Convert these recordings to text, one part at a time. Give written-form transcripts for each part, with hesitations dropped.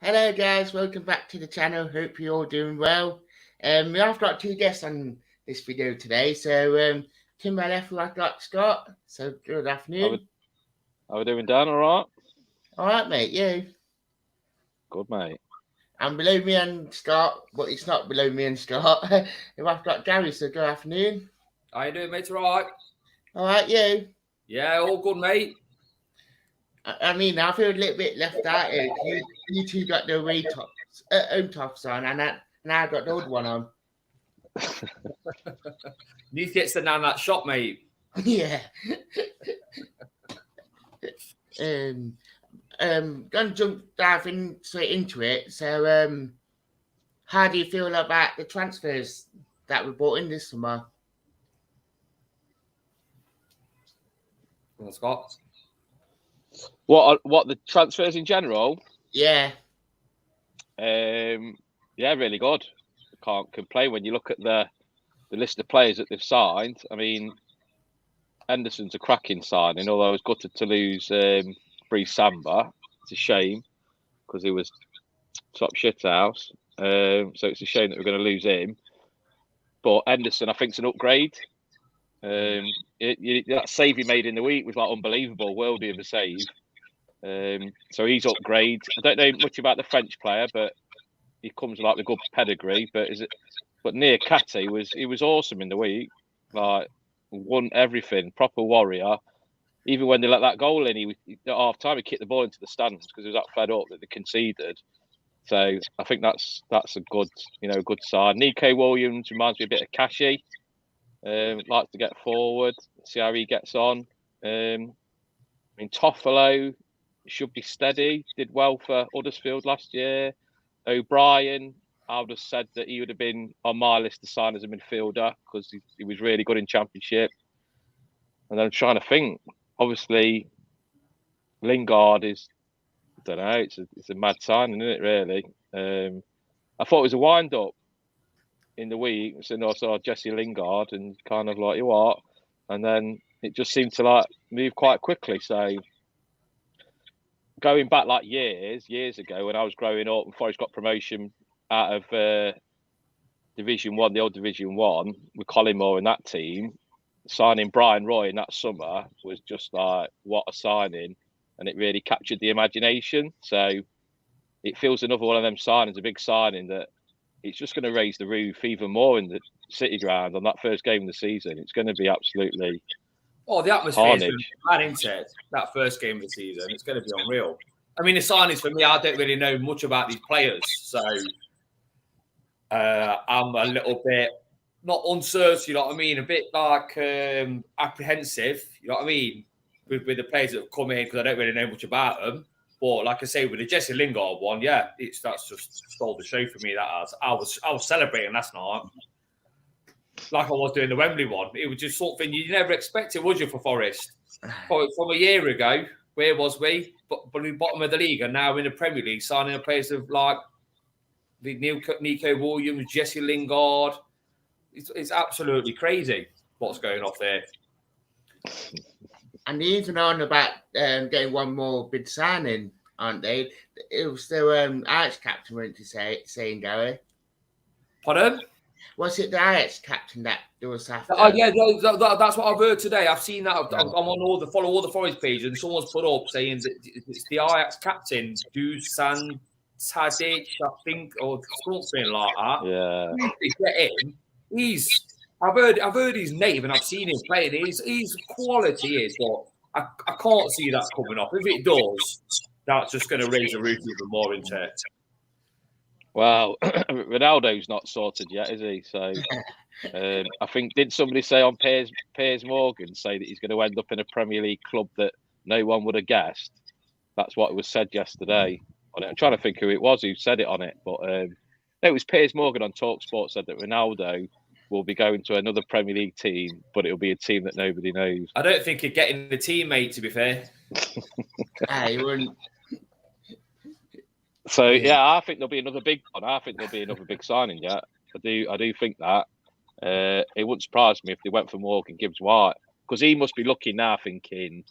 Hello guys, welcome back to the channel. Hope you're all doing well. We have got two guests on this video today. So to my left I've got Scott. So good afternoon. How we doing, Dan? All right? All right, mate. You? Good, mate. And below me and Scott, but it's not below me and Scott. I've got Gary. So good afternoon. How you doing, mate? All right? All right, you? Yeah, all good, mate. I mean, I feel a little bit left out here. You two got the away tops, home tops on, and I got the old one on. Need to get to that shop, mate. Yeah. Gonna dive straight into it. So, how do you feel about the transfers that were brought in this summer? Well, Scott. What the transfers in general? Yeah. Really good. Can't complain when you look at the list of players that they've signed. I mean, Henderson's a cracking signing, although I was gutted to lose Bree Samba. It's a shame because he was top shit house. So it's a shame that we're going to lose him. But Henderson, I think, is an upgrade. That save he made in the week was like unbelievable, worldy of a save. So he's upgrade. I don't know much about the French player, but he comes with like the good pedigree. But Nia Kati was awesome in the week. Like won everything, proper warrior. Even when they let that goal in, he at half time he kicked the ball into the stands because he was that fed up that they conceded. So I think that's a good sign. Nico Williams reminds me a bit of Kashi. Likes to get forward, see how he gets on. I mean, Toffolo should be steady. Did well for Huddersfield last year. O'Brien, I would have said that he would have been on my list to sign as a midfielder because he was really good in Championship. And then I'm trying to think. Obviously, Lingard is, I don't know, it's a mad signing, isn't it, really? I thought it was a wind-up in the week. So I saw Jesse Lingard and kind of like, you what? And then it just seemed to like move quite quickly. So going back like years ago when I was growing up and Forest got promotion out of Division 1, the old Division 1, with Collymore in that team, signing Brian Roy in that summer was just like, what a signing. And it really captured the imagination. So it feels another one of them signings, a big signing that it's just going to raise the roof even more in the City Ground on that first game of the season. It's going to be absolutely the atmosphere is mad, isn't it? That first game of the season, it's going to be unreal. I mean, the signings for me, I don't really know much about these players, so I'm a little bit not uncertain. You know what I mean? A bit like apprehensive. You know what I mean? With the players that have come in because I don't really know much about them. But like I say, with the Jesse Lingard one, yeah, that's just stole the show for me. That I was celebrating last night, like I was doing the Wembley one. It was just something you never expected, would you, for Forest? From a year ago, where was we? But bottom of the league, and now in the Premier League, signing a players of like the Nico Williams, Jesse Lingard. It's absolutely crazy what's going off there. And they're even on about getting one more bid signing, aren't they? It was the Ajax captain went to saying, Gary. Pardon? Was it the Ajax captain that there was after? Oh yeah, that's what I've heard today. I've seen that. I'm on follow all the Forest pages, and someone's put up saying that it's the Ajax captain, Dusan Tadic, I think, or something like that. Yeah. Get him. I've heard his name and I've seen him playing. He's quality is, but I can't see that coming up. If it does, that's just going to raise the roof even more into it. Well, Ronaldo's not sorted yet, is he? So I think, did somebody say on Piers Morgan say that he's going to end up in a Premier League club that no one would have guessed? That's what was said yesterday on it. I'm trying to think who it was who said it on it, but it was Piers Morgan on TalkSport said that Ronaldo will be going to another Premier League team, but it'll be a team that nobody knows. I don't think he'd get in the teammate, to be fair. He wouldn't. So yeah, I think there'll be another big one. I think there'll be another big signing. Yeah, I do think that. It wouldn't surprise me if they went for Morgan Gibbs White because he must be looking now, thinking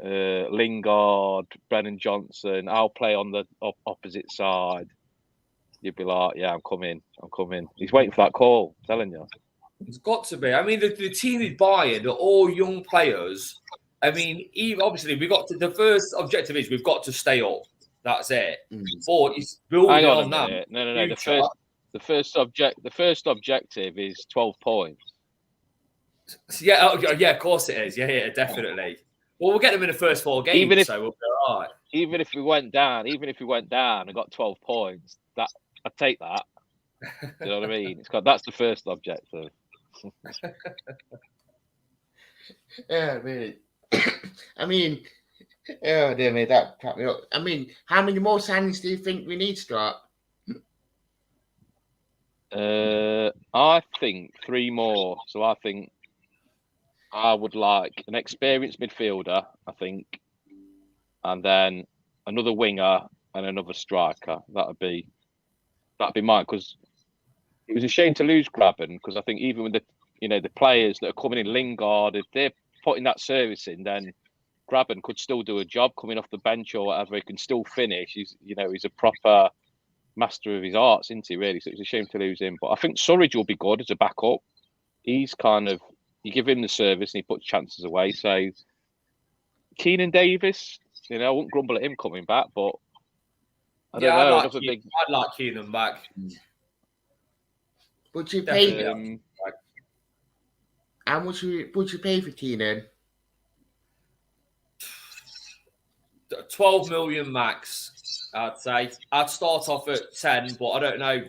Lingard, Brennan Johnson. I'll play on the opposite side. You'd be like, yeah, I'm coming. He's waiting for that call. I'm telling you. It's got to be. I mean, the team he's buying, they're all young players. I mean, obviously, the first objective is we've got to stay up. That's it. But it's building Hang on on a that. minute. No. The first objective is 12 points. Yeah, of course it is. Yeah, definitely. Well, we'll get them in the first 4 games, so we'll be all right. Even if we went down and got 12 points, that I'd take that. You know what I mean? That's the first objective. Yeah, really. I mean, oh dear me, that cracked me up. I mean, how many more signings do you think we need, Scott? I think 3 more. So I think I would like an experienced midfielder, I think, and then another winger and another striker. That'd be mine, because it was a shame to lose Graben, because I think even with the players that are coming in, Lingard, if they're putting that service in, then Graben could still do a job coming off the bench or whatever. He can still finish. He's a proper master of his arts, isn't he, really? So it's a shame to lose him. But I think Surridge will be good as a backup. He's you give him the service and he puts chances away. So Keenan Davis, I wouldn't grumble at him coming back, but I don't know. I'd like Keenan back. Would you pay? How much would you pay for Keenan? 12 million max, I'd say. I'd start off at 10, but I don't know.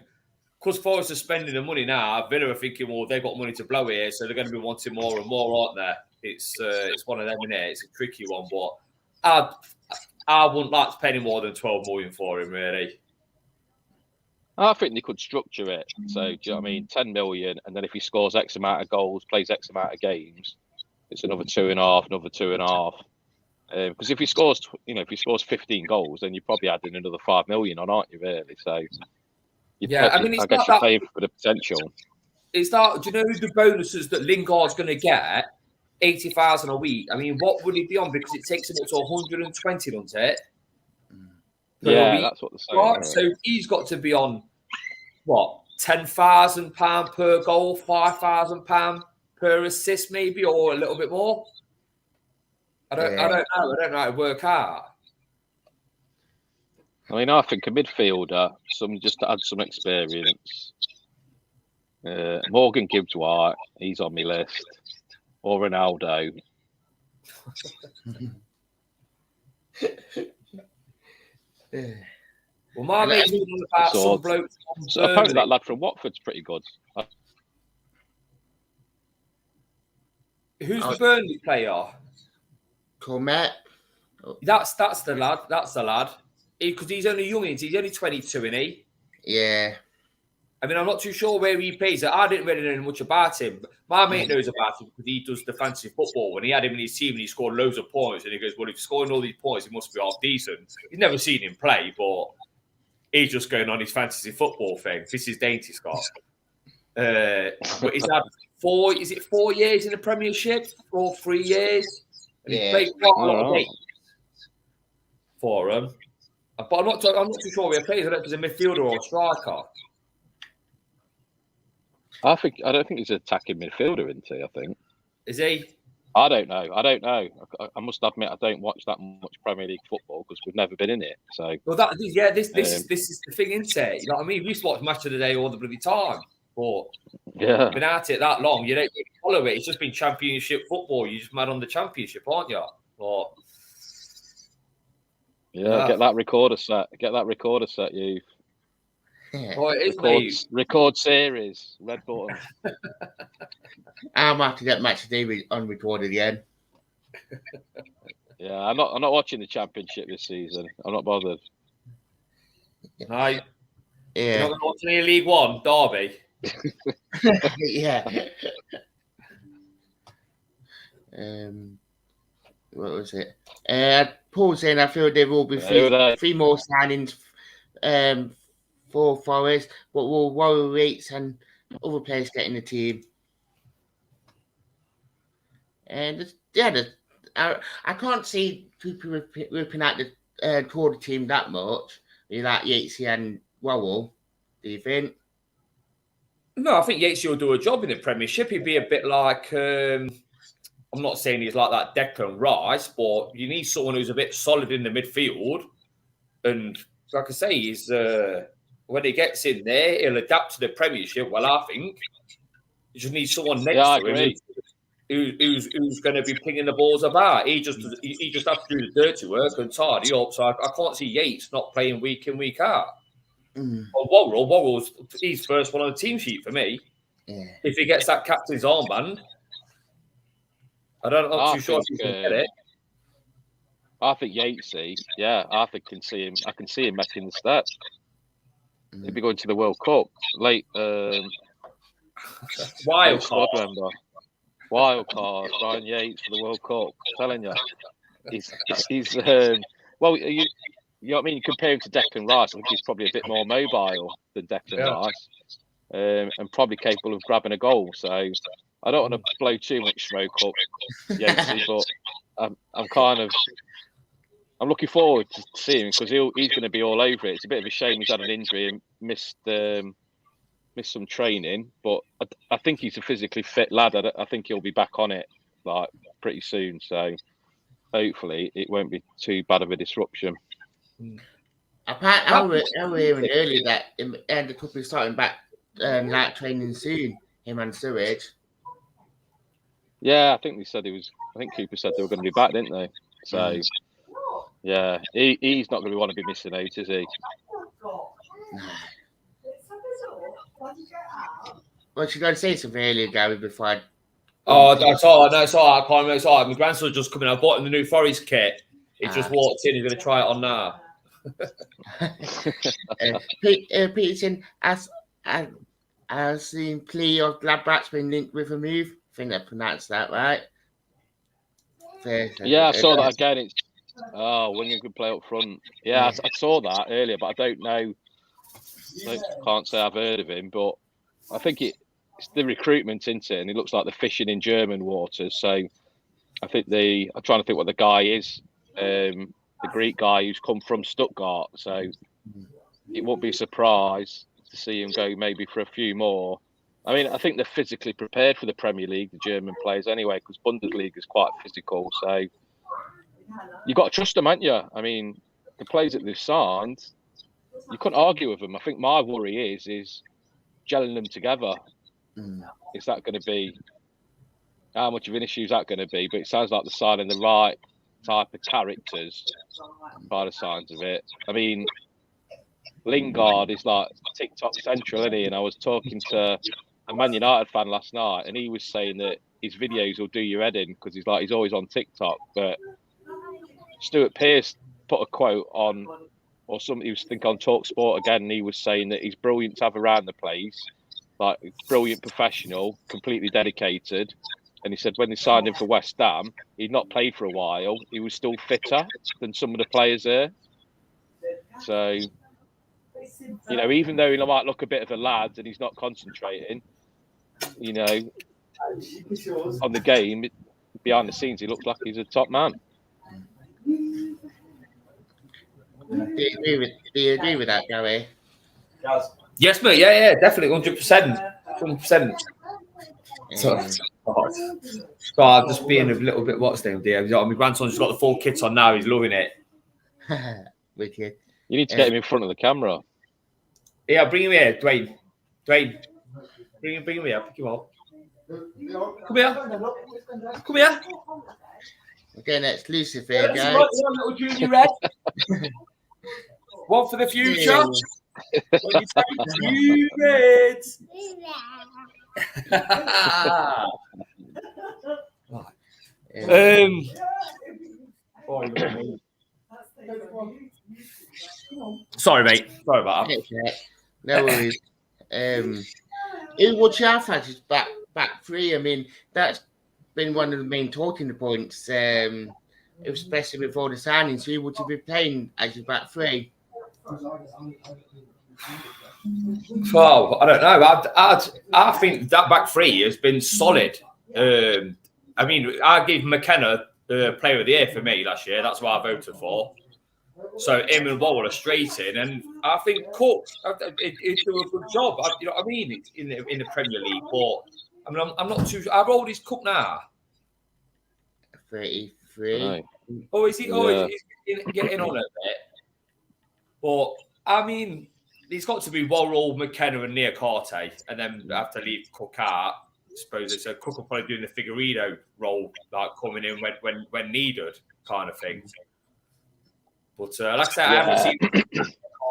Because Forest are spending the money now, Villa are thinking, well, they've got money to blow here, so they're going to be wanting more and more, aren't they? It's one of them, isn't it? It's a tricky one, but I wouldn't like to pay any more than 12 million for him, really. I think they could structure it. So, do you know what I mean? 10 million, and then if he scores X amount of goals, plays X amount of games, it's another 2.5, another 2.5. Because if he scores, 15 goals, then you're probably adding another 5 million on, aren't you? Really? So, I guess you're paying for the potential. It's that. Do you know the bonuses that Lingard's going to get? 80,000 a week. I mean, what would he be on? Because it takes him up to 120, doesn't it? Yeah, that's what they're saying. Right? So he's got to be on what, £10,000 per goal, £5,000 per assist, maybe, or a little bit more. I don't know. I don't know how to work out. I mean, I think a midfielder, just to add some experience. Morgan Gibbs-White, he's on my list. Or Ronaldo. Well, my mate's been on about some blokes. So apparently that lad from Watford's pretty good. Who's the Burnley player? Comet. That's the lad. That's the lad. Because he's only young, he's only 22, isn't he? Yeah. I mean, I'm not too sure where he plays. I didn't really know much about him. But my mate knows about him because he does the fantasy football. When he had him in his team and he scored loads of points, and he goes, well, if he's scoring all these points, he must be half decent. He's never seen him play, but he's just going on his fantasy football thing. This is dainty, Scott. But he's had 4 years in the Premiership? Or 3 years? And he's played quite a lot of games for him. But I'm not too sure where he plays. I don't know if he's a midfielder or a striker. I don't think he's an attacking midfielder, isn't he? I think. Is he? I don't know. I must admit I don't watch that much Premier League football because we've never been in it. So. Well, this is the thing, isn't it? You know what I mean? We used to watch Match of the Day all the bloody time, but been at it that long, you don't really follow it. It's just been Championship football. You're just mad on the Championship, aren't you? But get that recorder set. You. Oh, it is record series, red button. I'm have to get Match of the Day on recorded again. Yeah, I'm not watching the Championship this season. I'm not bothered. Right. Yeah. You're not watching any League One, Derby. Yeah. What was it? Paul saying I feel there will be three more signings for Forest, but will Warrior Rates and other players get in the team. And I can't see people ripping out the quarter team that much. Like Yatesy and Worrell. Do you think? No, I think Yatesy will do a job in the Premiership. He'd be a bit like, I'm not saying he's like that Declan Rice, but you need someone who's a bit solid in the midfield. And like I say, he's when he gets in there, he'll adapt to the Premiership. Well, I think you just need someone next to him who's going to be pinging the balls about. He just has to do the dirty work and tidy up. So I can't see Yates not playing week in, week out. Well, Worrell's he's first one on the team sheet for me. Yeah. If he gets that captain's armband, I'm not too sure if he can get it. I think Yatesy, I can see him making the step. He'd be going to the World Cup late. Wild card. Ryan Yates for the World Cup. I'm telling you, he's well, you know what I mean? Compare him to Declan Rice, I think he's probably a bit more mobile than Declan Rice, and probably capable of grabbing a goal. So I don't want to blow too much smoke up Yatesy, but I'm looking forward to seeing him because he's going to be all over it. It's a bit of a shame he's had an injury and missed some training, but I think he's a physically fit lad. I think he'll be back on it like pretty soon. So hopefully it won't be too bad of a disruption. Apparently, I was hearing earlier that the couple is starting back like training soon. Him and Surridge. Yeah, I think Cooper said they were going to be back, didn't they? So yeah, he's not going to want to be missing out, is he? Well, she's going to say something earlier, Gary, before I... Oh, that's all. No, it's all right. I can't remember. It's all right. My grandson's just coming. I bought him the new Forest kit. He just walked in. He's going to try it on now. Peterson, as the plea of Gladbach's been linked with a move. I think I pronounced that right. Yeah, I saw that again. It's Wingham could play up front. Yeah, I saw that earlier, but I don't know. I can't say I've heard of him, but I think it's the recruitment, isn't it? And it looks like they're fishing in German waters. So I think I'm trying to think what the guy is. The Greek guy who's come from Stuttgart. So it won't be a surprise to see him go maybe for a few more. I mean, I think they're physically prepared for the Premier League, the German players anyway, because Bundesliga is quite physical. So you've got to trust them, haven't you? I mean, the players that they've signed, you couldn't argue with them. I think my worry is gelling them together. Is that going to be, how much of an issue is that going to be? But it sounds like they're signing the right type of characters by the signs of it. I mean, Lingard is like TikTok central, isn't he? And I was talking to a Man United fan last night, and he was saying that his videos will do your head in because he's always on TikTok. But Stuart Pearce put a quote on, or something, he was thinking on Talk Sport again, and he was saying that he's brilliant to have around the place, like brilliant professional, completely dedicated. And he said when they signed him for West Ham, he'd not played for a while. He was still fitter than some of the players there. So, you know, even though he might look a bit of a lad and he's not concentrating, you know, on the game, behind the scenes, he looks like he's a top man. Do you agree with that, Gary? Yes, mate. Yeah, definitely, 100%. So I'm just being a little bit, what's the name, dear? My grandson's just got the full kit on now. He's loving it. Wicked. You need to get him in front of the camera. Yeah, bring him here, Dwayne. Bring him here. Pick him up. Come here. Okay, exclusive here, guys. Little junior red. One for the future. You reds. Sorry, mate. Sorry about that. No worries. Who would you have as back three? I mean, that's been one of the main talking points, especially with all the signings. Who would you be playing as your back three? Well, I don't know. I think that back three has been solid. I mean, I gave McKenna player of the year for me last year. That's what I voted for. So him and Wall are straight in, and I think Cook he do a good job. You know what I mean in the Premier League, but I mean I'm not too. How old is Cook now? 33. Right. Oh, is he? Oh, Yeah. he's getting on a bit. But I mean, it's got to be Worrell, McKenna, and Niakate, and then have to leave Cook out. I suppose it's a Cook will probably doing the Figueiredo role, like coming in when needed, kind of thing. But like I said, I haven't seen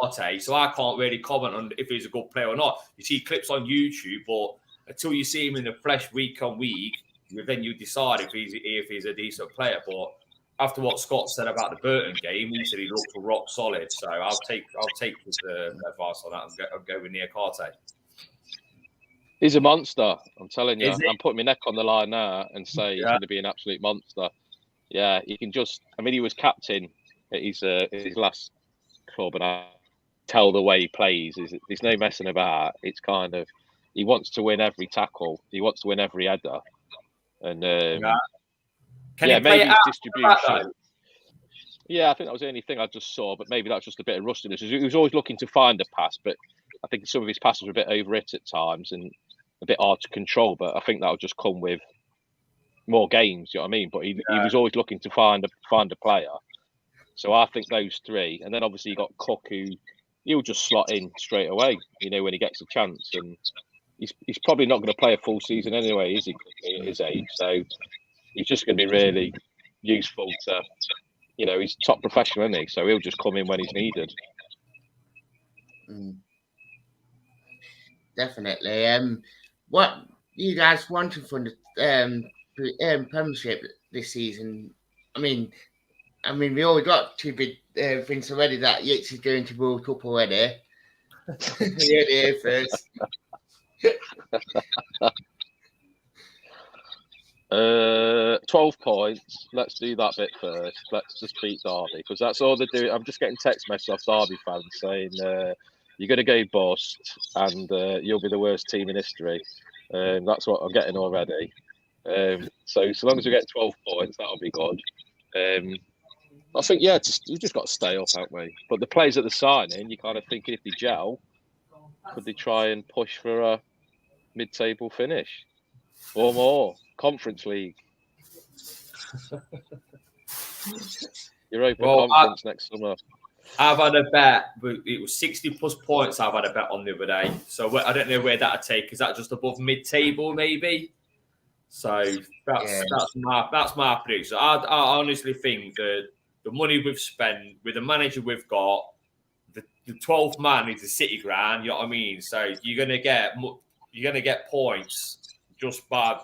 Niakate, so I can't really comment on if he's a good player or not. You see clips on YouTube, but until you see him in the flesh week on week, then you decide if he's a decent player. But after what Scott said about the Burton game, he said he looked rock solid. So I'll take his advice on that and go with Niakate. He's a monster. I'm telling you. Is he? I'm putting my neck on the line now and say he's going to be an absolute monster. Yeah, he can just. I mean, he was captain at his last club, and I tell the way he plays. There's no messing about. It's kind of he wants to win every tackle. He wants to win every header, and Can he play maybe it his out distribution. Yeah, I think that was the only thing I just saw, but maybe that's just a bit of rustiness. He was always looking to find a pass, but I think some of his passes were a bit over it at times and a bit hard to control. But I think that'll just come with more games. You know what I mean? But he was always looking to find a player. So I think those three, and then obviously you got Cook, who he'll just slot in straight away. You know, when he gets a chance, and he's probably not going to play a full season anyway, is he? At his age, so he's just going to be really useful to. You know, he's top professional, isn't he? So he'll just come in when he's needed. Definitely. What you guys wanted from the Premiership this season? I mean, we already got two big things already. That Yates is going to World Cup already. Yeah, first. 12 points. Let's do that bit first. Let's just beat Derby, because that's all they're doing. I'm just getting text messages off Derby fans saying you're going to go bust and you'll be the worst team in history. That's what I'm getting already. So long as we get 12 points, that'll be good. I think, we've just got to stay up, haven't we? But the players that they're signing, you're kind of thinking if they gel, could they try and push for a mid-table finish or more? Conference League. Europa Conference next summer. I've had a bet. It was 60 plus points. I've had a bet on the other day. So I don't know where that'll take. Is that just above mid-table, maybe? So that's my prediction. I honestly think that the money we've spent with the manager we've got, the 12th man is the City ground. You know what I mean? So you're gonna get points just by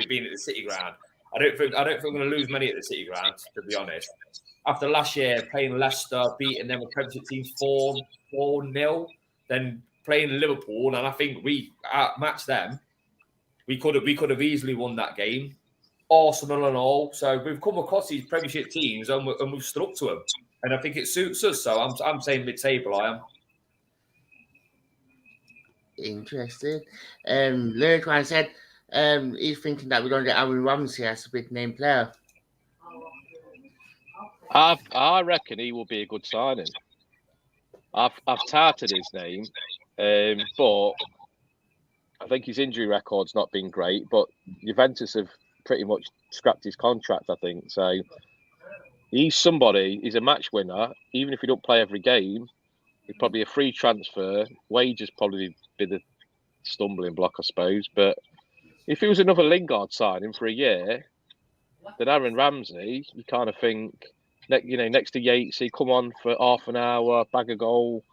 being at the City ground. I don't think we're going to lose many at the City ground, to be honest. After last year playing Leicester, beating them with Premiership teams 4-0, then playing Liverpool, and I think we outmatched them. We could have easily won that game, Arsenal and all. So we've come across these Premiership teams and we've stood up to them, and I think it suits us. So I'm saying mid-table. I am. Interesting. Lurkwan said he's thinking that we're going to get Aaron Ramsey as a big name player. I reckon he will be a good signing. I've touted his name, but I think his injury record's not been great. But Juventus have pretty much scrapped his contract, I think. So he's a match winner. Even if he don't play every game, he's probably a free transfer. Wages probably be the stumbling block, I suppose. But if he was another Lingard signing for a year, then Aaron Ramsey, you kind of think, next to Yates, he come on for half an hour, bag a goal.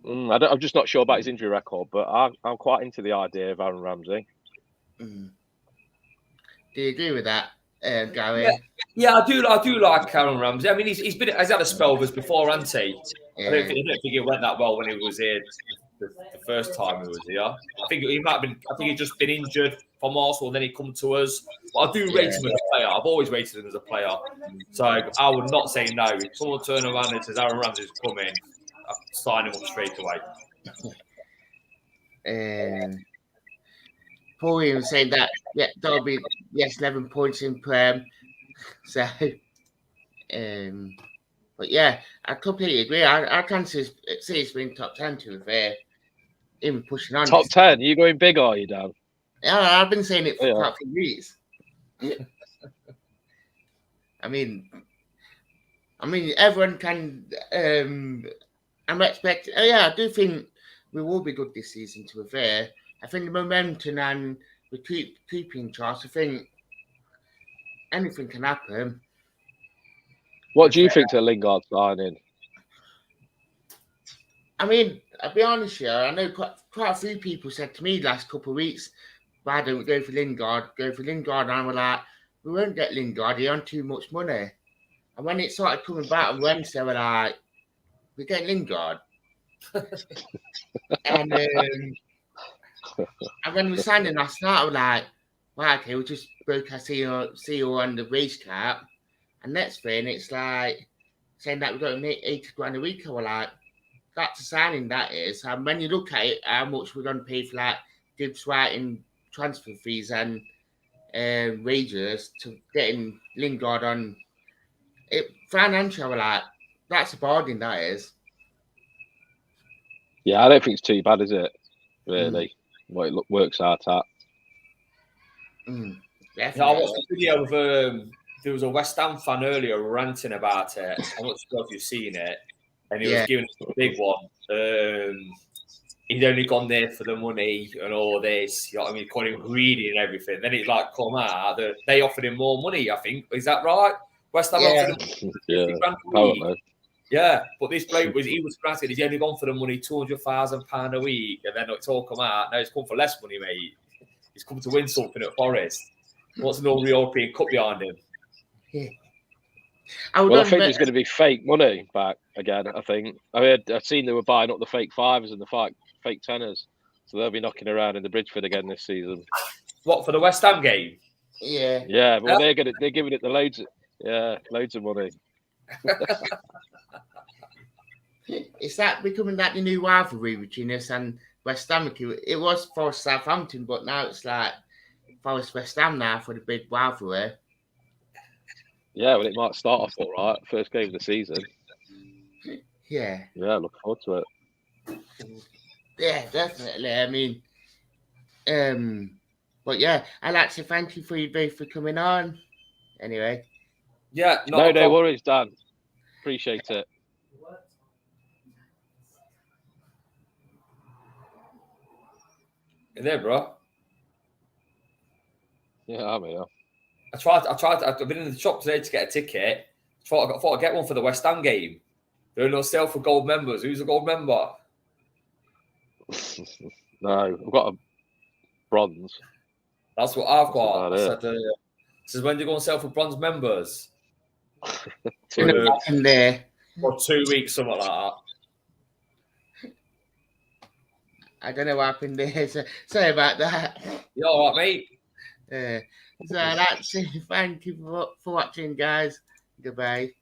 I'm just not sure about his injury record, but I'm quite into the idea of Aaron Ramsey. Do you agree with that, Gary? Yeah, I do like Aaron Ramsey. I mean, he's had a spell with us before, hasn't he? Yeah. I don't think it went that well when he was here the first time he was here. I think he might have been. I think he'd just been injured from Arsenal, and then he come to us. But I do rate him as a player. I've always rated him as a player. So I would not say no. If someone turned around and says Aaron Ramsey's coming, I'd sign him up straight away. Pauline was saying that Derby Yes, 11 points in Prem. So, but yeah, I completely agree. I can see it's been top 10 to be fair. Even pushing on. Top 10? You going big, are you, Dan? Yeah, I've been saying it for Yeah. quite a few weeks. I mean, everyone can. I'm expecting. Yeah, I do think we will be good this season. To be fair, I think the momentum and the keeping charts. I think anything can happen. What do you think to Lingard signing? I mean, I'll be honest here. I know quite a few people said to me last couple of weeks, "Why don't we go for Lingard? Go for Lingard." And I'm like, "We won't get Lingard. He on too much money." And when it started coming back on Wednesday, we're like, "We're getting Lingard." and when we signed him last night, I was like, "Well, okay, we just broke our seal on the race cap." And next thing, it's like saying that we're going to make 80 grand a week. I was like, that's a signing, that is. And when you look at it, how much we're going to pay for like Gibbs writing transfer fees and wages to getting Lingard on it financially, I was like, that's a bargain, that is. Yeah, I don't think it's too bad, is it? Really, what it works out at. Yeah, I watched a video of there was a West Ham fan earlier ranting about it. I'm not sure if you've seen it, and he was giving it a big one. He'd only gone there for the money and all this. You know what I mean? Calling him greedy and everything. Then it like come out that they offered him more money. I think is that right? West Ham offered him 50 grand a week. Yeah, but this bloke was granted. He's only gone for the money, £200,000 a week, and then it's all come out. No, it's come for less money, mate. He's come to win something at Forest. What's an all European Cup behind him? Yeah. I think there's going to be fake money back again. I think I've seen they were buying up the fake fivers and the fake tenors, so they'll be knocking around in the Bridgeford again this season. What for the West Ham game? Yeah. Yeah, well they're giving it the loads of money. Is that becoming that the new rivalry between us and West Ham? It was for Southampton, but now it's like Forest West Ham now for the big rivalry. Yeah, well, it might start off all right. First game of the season. Yeah. Yeah, look forward to it. Yeah, definitely. I mean, but yeah, I'd like to thank you for you both for coming on. Anyway. Yeah. No worries, Dan. Appreciate it. You there, bro? Yeah, I'm here. I've been in the shop today to get a ticket. I thought I'd get one for the West Ham game. There are no sale for gold members. Who's a gold member? No, I've got a bronze. That's what I've got. I said, when do you go and sell for bronze members? For 2 weeks, something like that. I don't know what happened there. So, sorry about that. You all right, mate? So I'd like to say thank you for watching, guys. Goodbye.